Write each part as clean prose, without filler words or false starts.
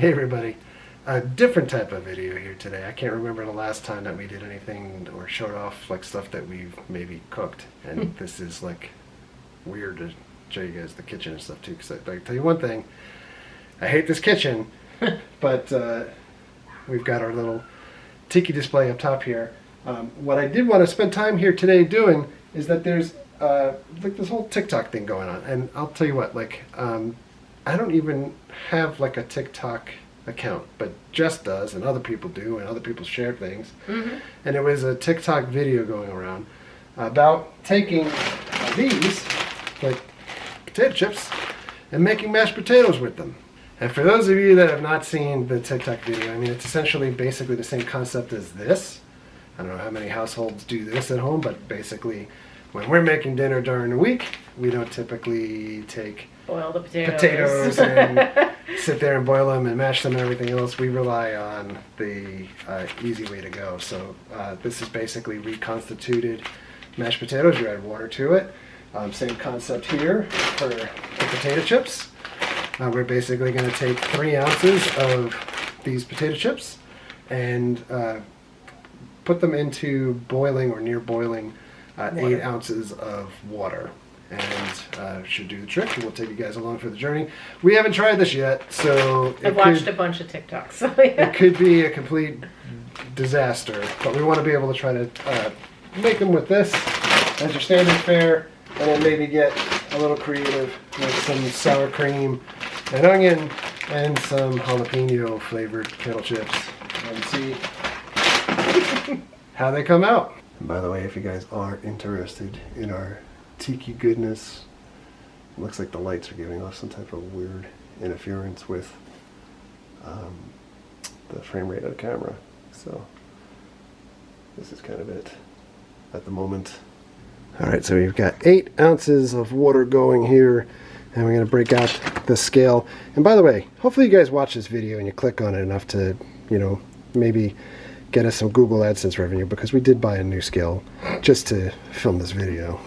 Hey everybody, a different type of video here today. I can't remember the last time that we did anything or showed off like stuff that we've maybe cooked, and this is like weird to show you guys the kitchen and stuff too, because I tell you one thing, I hate this kitchen, but we've got our little tiki display up top here. What I did want to spend time here today doing is that there's like this whole TikTok thing going on, and I'll tell you what, like I don't even have like a TikTok account, but Jess does, and other people do, and other people share things. And it was a TikTok video going around about taking these, like potato chips, and making mashed potatoes with them. And for those of you that have not seen the TikTok video, I mean, it's essentially basically the same concept as this. I don't know how many households do this at home, but basically when we're making dinner during the week, we don't typically boil the potatoes and sit there and boil them and mash them and everything else. We rely on the easy way to go. So this is basically reconstituted mashed potatoes. You add water to it. Same concept here for the potato chips. We're basically going to take 3 ounces of these potato chips and put them into boiling or near boiling 8 ounces of water. And should do the trick, and we'll take you guys along for the journey. We haven't tried this yet, so I've watched a bunch of TikToks. So yeah. It could be a complete disaster, but we want to be able to try to make them with this as your standard fare, and then maybe get a little creative with some sour cream and onion and some jalapeno flavored kettle chips, and see how they come out. And by the way, if you guys are interested in our tiki goodness, it looks like the lights are giving off some type of weird interference with the frame rate of the camera, so this is kind of it at the moment. Alright, so we've got 8 ounces of water going here, and we're going to break out the scale. And by the way, hopefully you guys watch this video and you click on it enough to, you know, maybe get us some Google AdSense revenue, because we did buy a new scale just to film this video.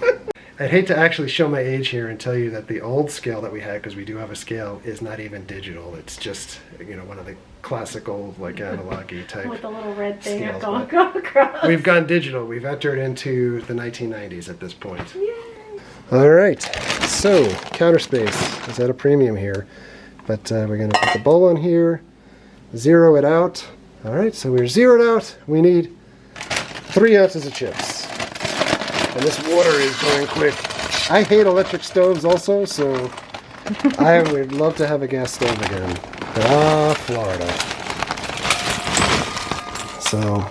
I'd hate to actually show my age here and tell you that the old scale that we had, because we do have a scale, is not even digital. It's just, you know, one of the classical, like, analog-y type with a little red thing scales, going across. We've gone digital. We've entered into the 1990s at this point. Yay. All right, so counter space is at a premium here, but we're going to put the bowl on here, zero it out. All right, so we're zeroed out. We need 3 ounces of chips. And this water is going quick. I hate electric stoves also, so I would love to have a gas stove again. Ah, Florida. So,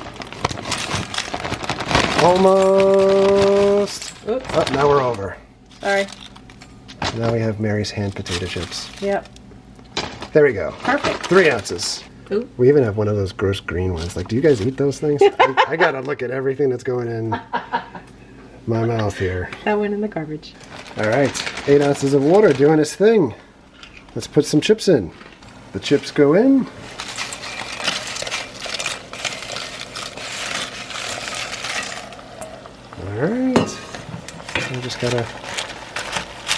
almost. Oh, now we're over. Sorry. Now we have Mary's hand potato chips. Yep. There we go. Perfect. 3 ounces. Ooh. We even have one of those gross green ones. Like, do you guys eat those things? I gotta look at everything that's going in my mouth here. That went in the garbage. All right, 8 ounces of water doing its thing. Let's put some chips in. The chips go in. All right. So we just gotta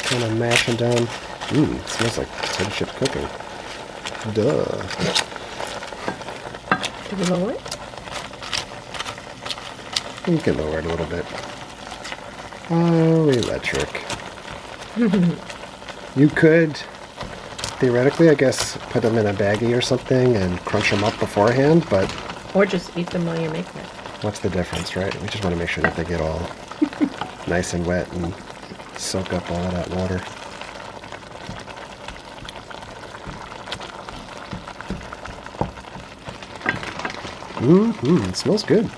kind of mash them down. It smells like potato chip cooking. Duh. Do we lower it? You can lower it a little bit. Oh, electric. You could, theoretically, I guess, put them in a baggie or something and crunch them up beforehand, but... Or just eat them while you're making it. What's the difference, right? We just want to make sure that they get all nice and wet and soak up all of that water. It smells good.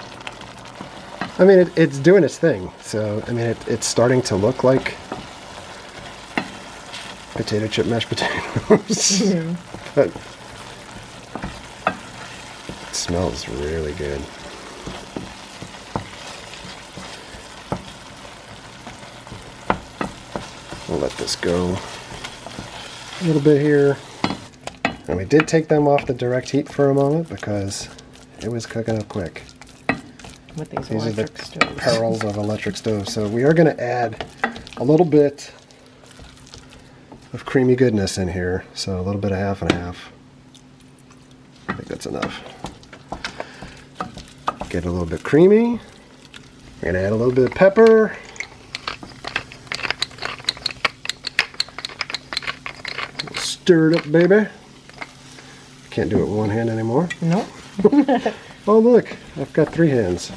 I mean, it's doing its thing. So, I mean, it's starting to look like potato chip mashed potatoes. Yeah. But it smells really good. We'll let this go a little bit here. And we did take them off the direct heat for a moment because it was cooking up quick. With these are the electric stoves. perils of electric stoves. So we are going to add a little bit of creamy goodness in here. So a little bit of half and half. think that's enough. Get a little bit creamy. We're gonna add a little bit of pepper. Stir it up, baby. Can't do it with one hand anymore. Nope. Oh look, I've got 3 hands.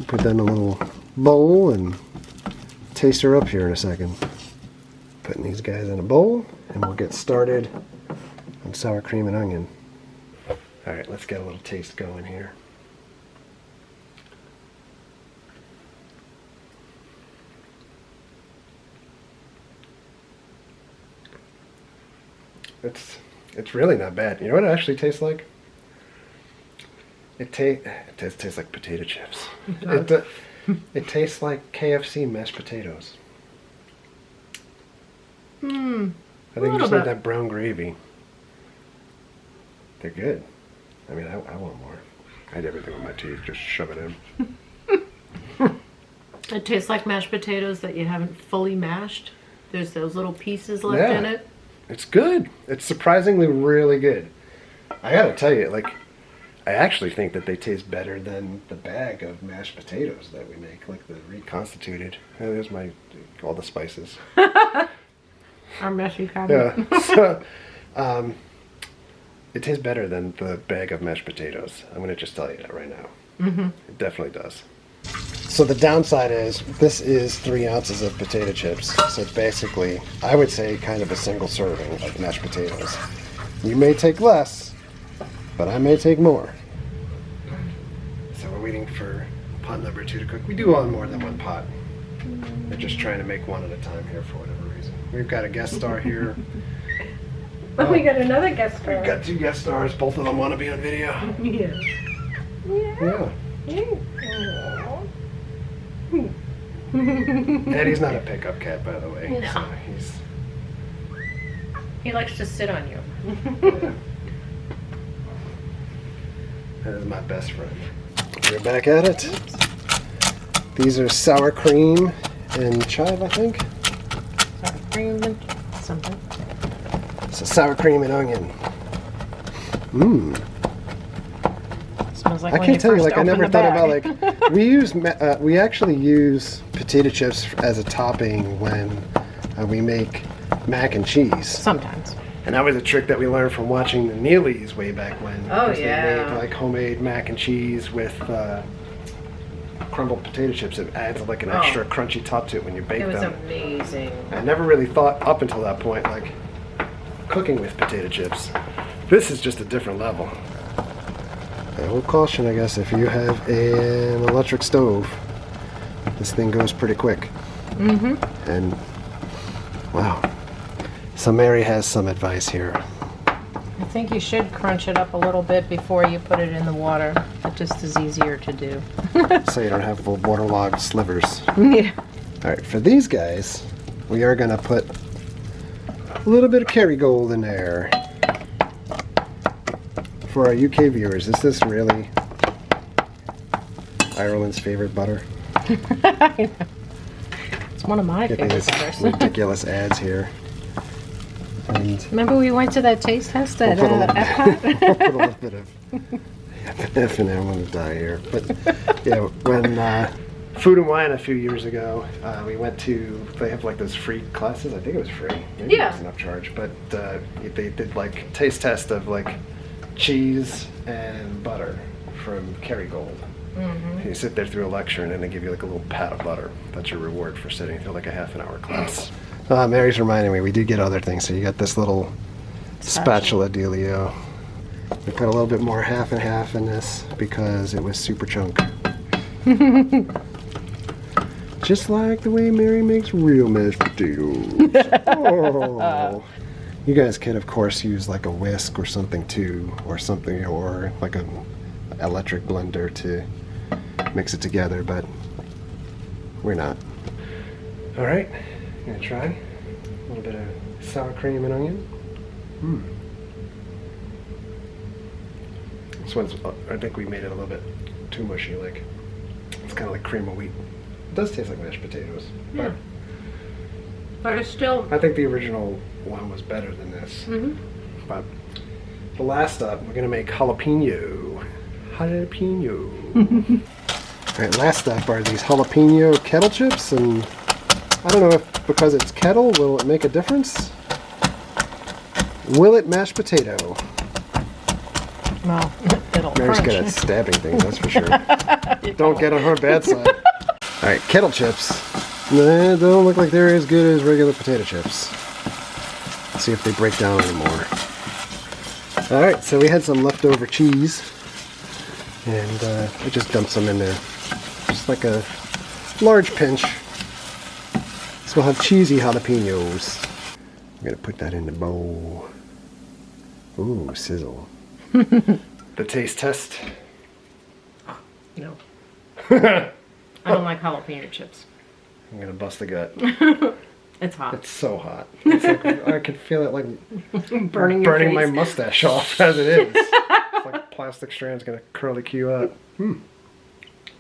Put that in a little bowl and taste her up here in a second. Putting these guys in a bowl and we'll get started on sour cream and onion. Alright, let's get a little taste going here. It's really not bad. You know what it actually tastes like? It tastes like potato chips. It tastes like KFC mashed potatoes. I think you just need that brown gravy. They're good. I mean, I want more. I had everything with my teeth, just shove it in. It tastes like mashed potatoes that you haven't fully mashed. There's those little pieces left in it. It's good. It's surprisingly really good. I gotta tell you, like, I actually think that they taste better than the bag of mashed potatoes that we make, like the reconstituted. Oh, there's all the spices. Our messy cabinet. Yeah. So, it tastes better than the bag of mashed potatoes. I'm gonna just tell you that right now. It definitely does. So the downside is this is 3 ounces of potato chips. So basically, I would say kind of a single serving of mashed potatoes. You may take less, but I may take more. So we're waiting for pot number 2 to cook. We do on more than one pot. We're just trying to make one at a time here for whatever reason. We've got a guest star here. Oh, we got another guest star. We've got 2 guest stars. Both of them want to be on video. Yeah. Yeah. Eddie's not a pickup cat, by the way. No. So He likes to sit on you. yeah. That is my best friend. We're back at it. These are sour cream and chive, I think. Sour cream and something. So sour cream and onion. Mmm. Smells like I when can't tell you, first like, I never opened the thought about, bag. like, we actually use potato chips as a topping when we make mac and cheese. Sometimes. And that was a trick that we learned from watching the Neelys way back when. Oh, because yeah. They made, like, homemade mac and cheese with crumbled potato chips. It adds, like, an extra crunchy top to it when you bake them. It was amazing. I never really thought up until that point, like, cooking with potato chips. This is just a different level. A little caution, I guess, if you have an electric stove, this thing goes pretty quick. And, wow. So Mary has some advice here. I think you should crunch it up a little bit before you put it in the water. It just is easier to do. So you don't have waterlogged slivers. Yeah. Alright, for these guys, we are going to put a little bit of Kerrygold in there. For our UK viewers, is this really Ireland's favorite butter? I know. It's one of my Getting favorite these butters. ridiculous ads here. And Remember we went to that taste test at we'll put Epcot? a little bit of F&M. I'm going to die here. But yeah, when Food and Wine a few years ago, we went to, they have like those free classes. I think it was free. Maybe it was an upcharge. But they did like taste test of like cheese and butter from Kerrygold. You sit there through a lecture and then they give you like a little pat of butter. That's your reward for sitting through like a half-an-hour class. Mary's reminding me, we did get other things. So you got this little spatula dealio. We put a little bit more half and half in this because it was super chunk. Just like the way Mary makes real mashed potatoes. Oh. You guys could, of course, use like a whisk or something too, or something, or like an electric blender to mix it together, but we're not. All right, I'm gonna try a little bit of sour cream and onion. This one's, I think we made it a little bit too mushy, like it's kind of like cream of wheat. It does taste like mashed potatoes. Yeah. But it's still... I think the original one was better than this. But the last up, we're gonna make jalapeno. Jalapeno. Alright, last up are these jalapeno kettle chips, and I don't know if because it's kettle, will it make a difference? Will it mashed potato? Well, it'll Mary's crunch. good at stabbing things, that's for sure. Don't get on her bad side. Alright, kettle chips. Nah, they don't look like they're as good as regular potato chips. Let's see if they break down anymore. Alright, so we had some leftover cheese. And I just dumped some in there. Just like a large pinch. So we'll have cheesy jalapenos. I'm going to put that in the bowl. Ooh, sizzle. The taste test. No. I don't like jalapeno chips. I'm going to bust the gut. It's hot. It's so hot. It's like, I could feel it like burning my mustache off as it is. It's like plastic strand's going to curly Q up.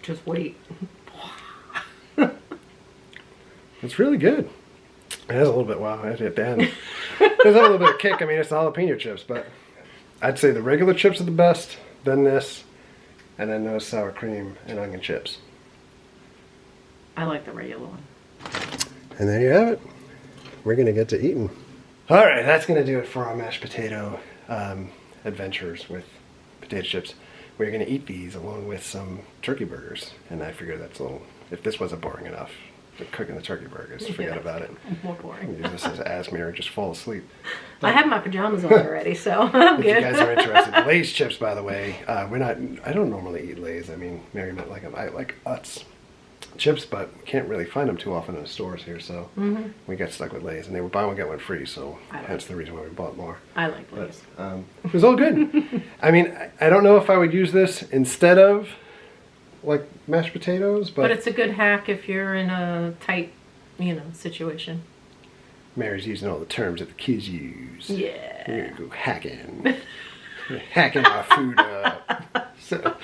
Just wait. It's really good. It has a little bit, wow, at the end. There's a little bit of kick. I mean, it's the jalapeno chips, but I'd say the regular chips are the best, then this, and then those sour cream and onion chips. I like the regular one. And there you have it. We're going to get to eating. All right, that's going to do it for our mashed potato adventures with potato chips. We're going to eat these along with some turkey burgers. And I figure that's a little, if this wasn't boring enough, cooking the turkey burgers, forget about it. More boring. Use this as ask me or just fall asleep. I have my pajamas on already, so I'm If good. you guys are interested, Lay's chips, by the way, I don't normally eat Lay's. I mean, Mary might like them. I like Utz chips, but can't really find them too often in the stores here, so we got stuck with Lay's, and they were buy one get one free, so hence the reason why we bought more. I like Lay's. But, it was all good. I mean, I don't know if I would use this instead of like mashed potatoes, but it's a good hack if you're in a tight, situation. Mary's using all the terms that the kids use. Yeah. We're gonna go hacking. We're hacking our food up. So,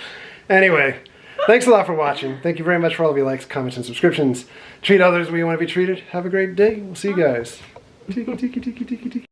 anyway. Thanks a lot for watching. Thank you very much for all of your likes, comments, and subscriptions. Treat others the way you want to be treated. Have a great day. We'll see you guys. Tiki, tiki, tiki, tiki, tiki.